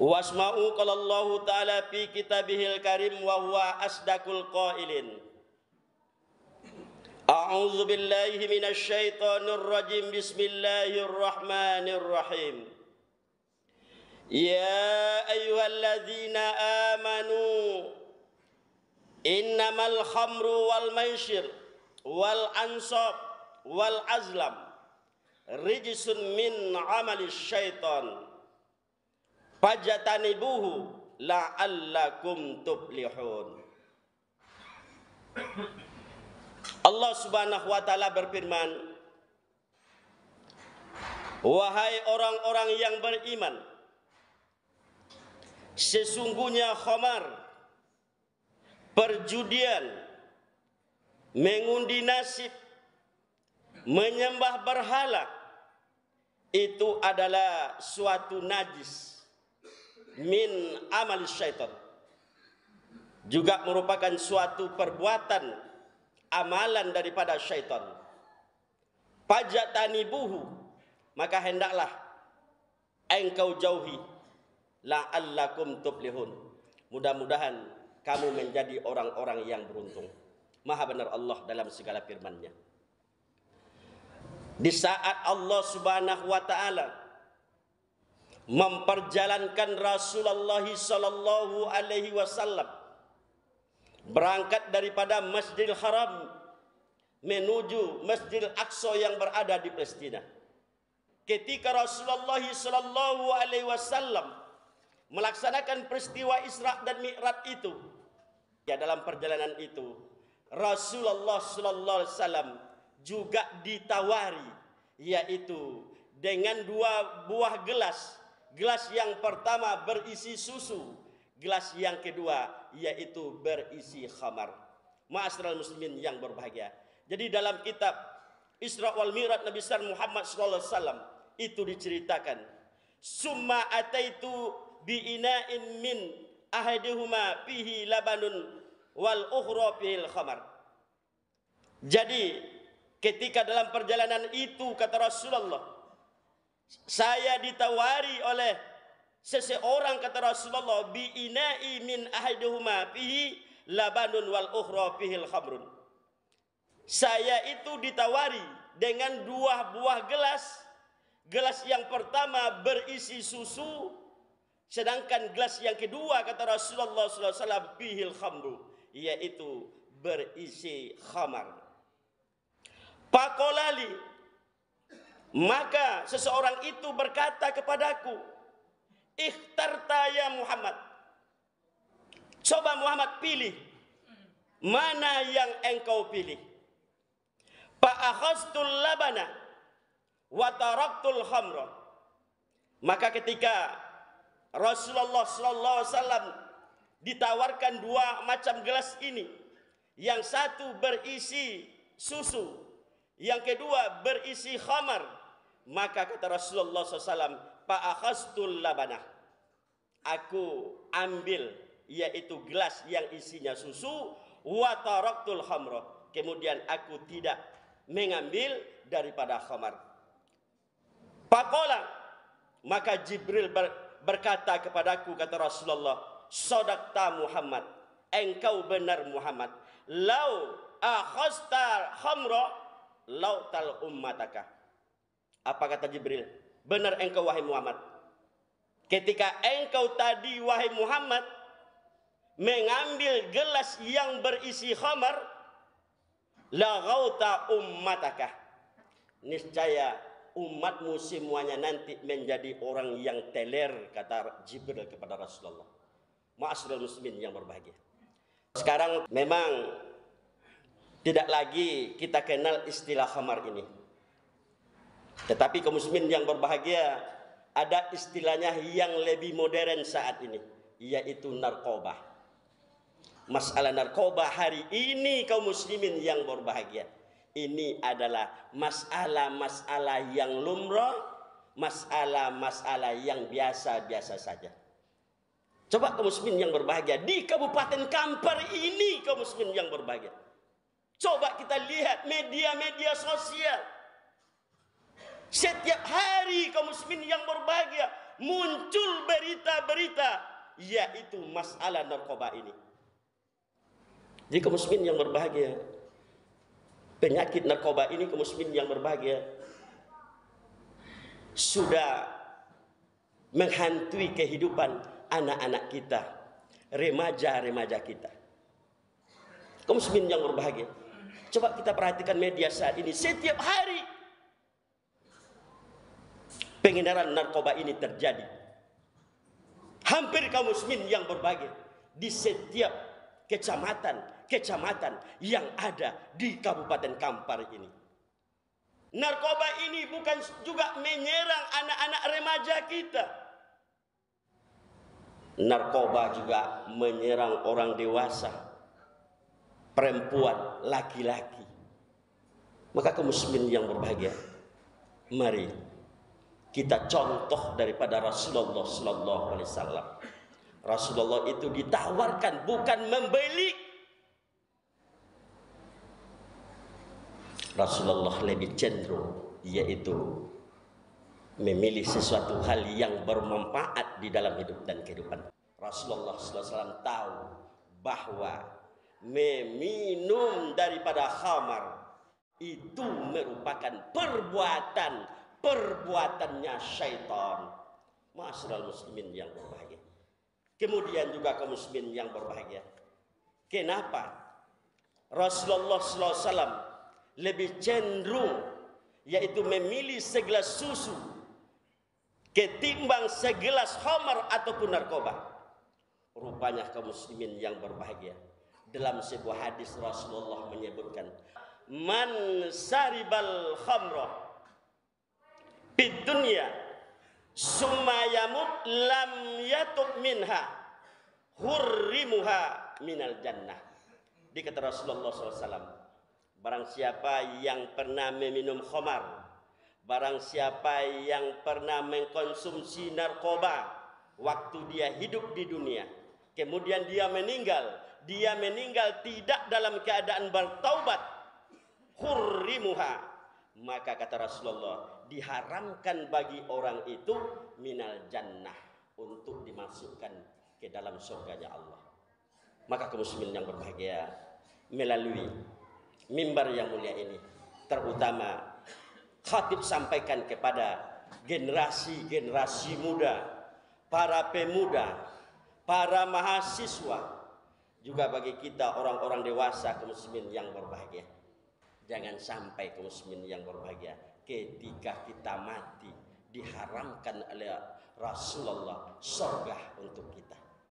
Wasma'u qala Allah Ta'ala fi kitabihil karim wa huwa asdaqul qailin. A'udzu billahi minasy syaithanir rajim. Bismillahirrahmanirrahim. Ya ayyuhalladzina amanu innamal khamru wal maisir wal ansab wal azlam rijsun min amalis syaitan fajtanibuhu la'allakum tuflihun. Allah Subhanahu wa taala berfirman, wahai orang-orang yang beriman, sesungguhnya khamar, perjudian, mengundi nasib, menyembah berhala, itu adalah suatu najis min amal syaitan, juga merupakan suatu perbuatan amalan daripada syaitan. Fajtanibuhu, maka hendaklah engkau jauhi, la'allakum tuflihun, mudah-mudahan kamu menjadi orang-orang yang beruntung. Maha benar Allah dalam segala firman-Nya. Di saat Allah Subhanahu wa taala memperjalankan Rasulullah sallallahu alaihi wasallam berangkat daripada Masjidil Haram menuju Masjidil Aqsa yang berada di Palestina. Ketika Rasulullah sallallahu alaihi wasallam melaksanakan peristiwa Isra dan Mi'raj itu, ya, dalam perjalanan itu Rasulullah sallallahu alaihi wasallam juga ditawari, yaitu dengan 2 buah gelas. Gelas yang pertama berisi susu, gelas yang kedua yaitu berisi khamar. Ma'asyiral muslimin yang berbahagia. Jadi dalam kitab Isra wal Mi'raj Nabi besar Muhammad sallallahu alaihi wasallam itu diceritakan, summa ataitu bi ina'in min ahadihuma fihi labanun wal ukhra fihil khamar. Jadi ketika dalam perjalanan itu, kata Rasulullah, saya ditawari oleh seseorang, kata Rasulullah, bi ina'i min ahadihuma fihi labanun wal ukhra fihil khamrun. Saya itu ditawari dengan 2 buah gelas. Gelas yang pertama berisi susu, sedangkan gelas yang kedua, kata Rasulullah SAW, fihil khamru, yaitu berisi khamar. Pakolali, maka seseorang itu berkata kepadaku, ikhtarta ya Muhammad, coba Muhammad pilih, mana yang engkau pilih? Fa'akhastul labana wa taraktul khamra. Maka ketika Rasulullah SAW ditawarkan 2 macam gelas ini, yang satu berisi susu, yang kedua berisi khamar, maka kata Rasulullah SAW, fa'akhastul labana, aku ambil yaitu gelas yang isinya susu, wa taraktul khamra, kemudian aku tidak mengambil daripada khamar. Faqala, maka Jibril berkata kepadaku, kata Rasulullah, sadaqta Muhammad, engkau benar Muhammad, lau akhasta khamra lau tal ummataka. Apa kata Jibril? Benar engkau wahai Muhammad, ketika engkau tadi wahai Muhammad mengambil gelas yang berisi khamar, la ghauta ummataka, niscaya umatmu semuanya nanti menjadi orang yang teler, kata Jibril kepada Rasulullah. Ma'asyiral muslimin yang berbahagia. Sekarang memang tidak lagi kita kenal istilah khamar ini, tetapi kaum muslimin yang berbahagia, ada istilahnya yang lebih modern saat ini, yaitu narkoba. Masalah narkoba hari ini kaum muslimin yang berbahagia, ini adalah masalah-masalah yang lumrah, masalah-masalah yang biasa-biasa saja. Coba kaum muslimin yang berbahagia, di Kabupaten Kampar ini kaum muslimin yang berbahagia, coba kita lihat media-media sosial. Setiap hari kaum muslimin yang berbahagia muncul berita-berita yaitu masalah narkoba ini. Jadi kaum muslimin yang berbahagia, penyakit narkoba ini kaum muslimin yang berbahagia sudah menghantui kehidupan anak-anak kita, remaja-remaja kita. Kaum muslimin yang berbahagia, coba kita perhatikan media saat ini. Setiap hari pengedaran narkoba ini terjadi. Hampir kaum muslimin yang berbahagia, di setiap kecamatan yang ada di Kabupaten Kampar ini. Narkoba ini bukan juga menyerang anak-anak remaja kita. Narkoba juga menyerang orang dewasa, perempuan, laki-laki. Maka kaum muslimin yang berbahagia, mari kita contoh daripada Rasulullah sallallahu alaihi wasallam. Rasulullah itu ditawarkan, bukan membeli. Rasulullah lebih cenderung yaitu memilih sesuatu hal yang bermanfaat di dalam hidup dan kehidupan. Rasulullah SAW tahu bahwa meminum daripada khamar itu merupakan perbuatannya syaitan. Ma'asyiral muslimin yang berbahagia. Kemudian juga kaum muslimin yang berbahagia, kenapa Rasulullah SAW lebih cenderung yaitu memilih segelas susu ketimbang segelas khamar ataupun narkoba? Rupanya kaum muslimin yang berbahagia, dalam sebuah hadis Rasulullah menyebutkan, man saribal khamra fid dunya summa yamut lam yatub minha hurrimuha minal jannah. Dikata Rasulullah SAW, barang siapa yang pernah meminum khamar, barang siapa yang pernah mengkonsumsi narkoba waktu dia hidup di dunia, kemudian dia meninggal tidak dalam keadaan bertaubat, hurrimuha, maka kata Rasulullah, diharamkan bagi orang itu minal jannah, untuk dimasukkan ke dalam surganya Allah. Maka kaum muslimin yang berbahagia, melalui mimbar yang mulia ini, terutama khatib sampaikan kepada generasi muda, para pemuda, para mahasiswa, juga bagi kita orang-orang dewasa kaum muslimin yang berbahagia. Jangan sampai kaum muslimin yang berbahagia, ketika kita mati diharamkan oleh Rasulullah surga untuk kita.